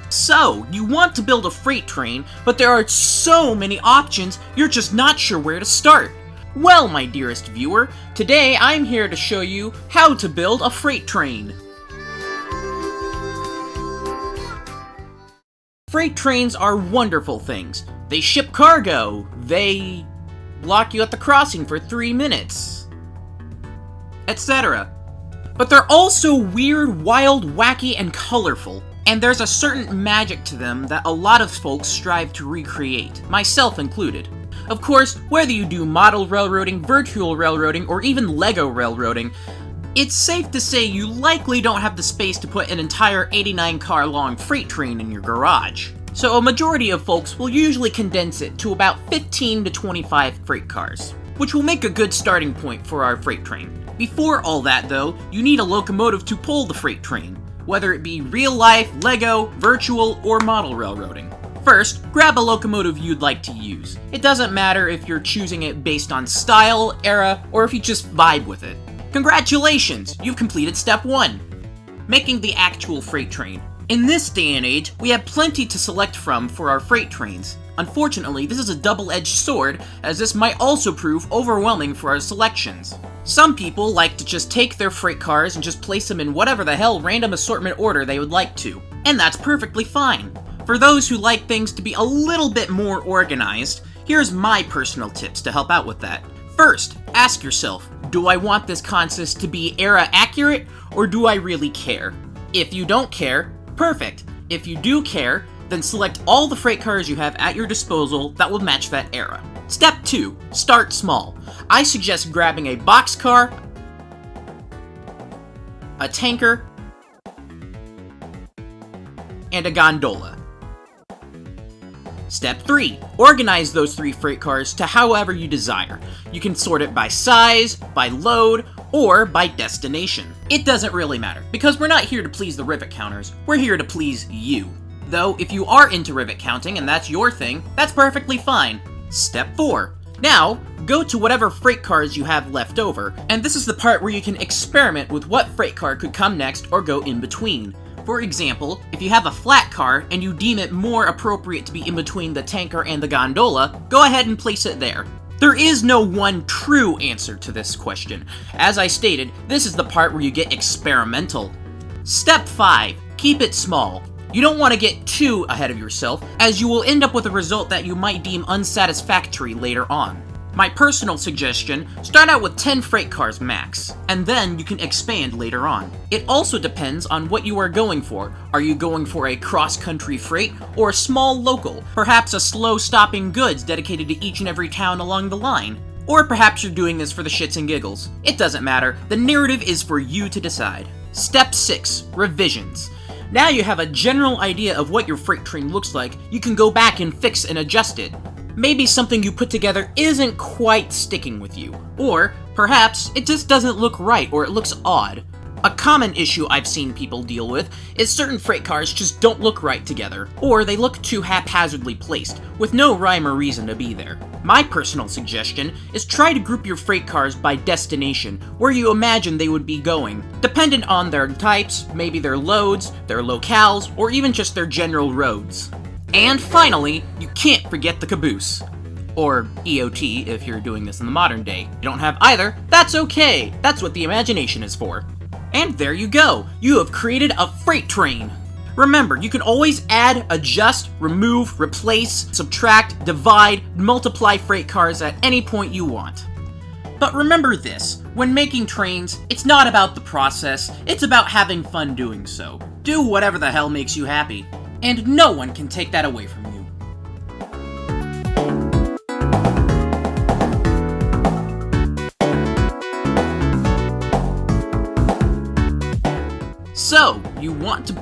So, you want to build a freight train, but there are so many options, you're just not sure where to start. Well, my dearest viewer, today I'm here to show you how to build a freight train. Freight trains are wonderful things. They ship cargo, they block you at the crossing for 3 minutes, etc. But they're also weird, wild, wacky, and colorful. And there's a certain magic to them that a lot of folks strive to recreate, myself included. Of course, whether you do model railroading, virtual railroading, or even Lego railroading, it's safe to say you likely don't have the space to put an entire 89-car long freight train in your garage. So a majority of folks will usually condense it to about 15 to 25 freight cars, which will make a good starting point for our freight train. Before all that though, you need a locomotive to pull the freight train, whether it be real life, Lego, virtual, or model railroading. First, grab a locomotive you'd like to use. It doesn't matter if you're choosing it based on style, era, or if you just vibe with it. Congratulations! You've completed step 1, making the actual freight train. In this day and age, we have plenty to select from for our freight trains. Unfortunately, this is a double-edged sword, as this might also prove overwhelming for our selections. Some people like to just take their freight cars and just place them in whatever the hell random assortment order they would like to, and that's perfectly fine. For those who like things to be a little bit more organized, here's my personal tips to help out with that. First, ask yourself, do I want this consist to be era accurate, or do I really care? If you don't care, perfect. If you do care, then select all the freight cars you have at your disposal that will match that era. Step 2. Start small. I suggest grabbing a boxcar, a tanker, and a gondola. Step 3. Organize those 3 freight cars to however you desire. You can sort it by size, by load, or by destination. It doesn't really matter, because we're not here to please the rivet counters, we're here to please you. Though, if you are into rivet counting and that's your thing, that's perfectly fine. Step 4. Now, go to whatever freight cars you have left over, and this is the part where you can experiment with what freight car could come next or go in between. For example, if you have a flat car and you deem it more appropriate to be in between the tanker and the gondola, go ahead and place it there. There is no one true answer to this question. As I stated, this is the part where you get experimental. Step 5. Keep it small. You don't want to get too ahead of yourself, as you will end up with a result that you might deem unsatisfactory later on. My personal suggestion, start out with 10 freight cars max, and then you can expand later on. It also depends on what you are going for. Are you going for a cross-country freight, or a small local, perhaps a slow-stopping goods dedicated to each and every town along the line? Or perhaps you're doing this for the shits and giggles. It doesn't matter, the narrative is for you to decide. Step 6. Revisions. Now you have a general idea of what your freight train looks like, you can go back and fix and adjust it. Maybe something you put together isn't quite sticking with you, or perhaps it just doesn't look right or it looks odd. A common issue I've seen people deal with is certain freight cars just don't look right together, or they look too haphazardly placed, with no rhyme or reason to be there. My personal suggestion is try to group your freight cars by destination, where you imagine they would be going, dependent on their types, maybe their loads, their locales, or even just their general roads. And finally, you can't forget the caboose. Or EOT if you're doing this in the modern day. You don't have either, that's okay, that's what the imagination is for. And there you go, you have created a freight train. Remember, you can always add, adjust, remove, replace, subtract, divide, multiply freight cars at any point you want. But remember this, when making trains, it's not about the process, it's about having fun doing so. Do whatever the hell makes you happy, and no one can take that away from you. So, you want to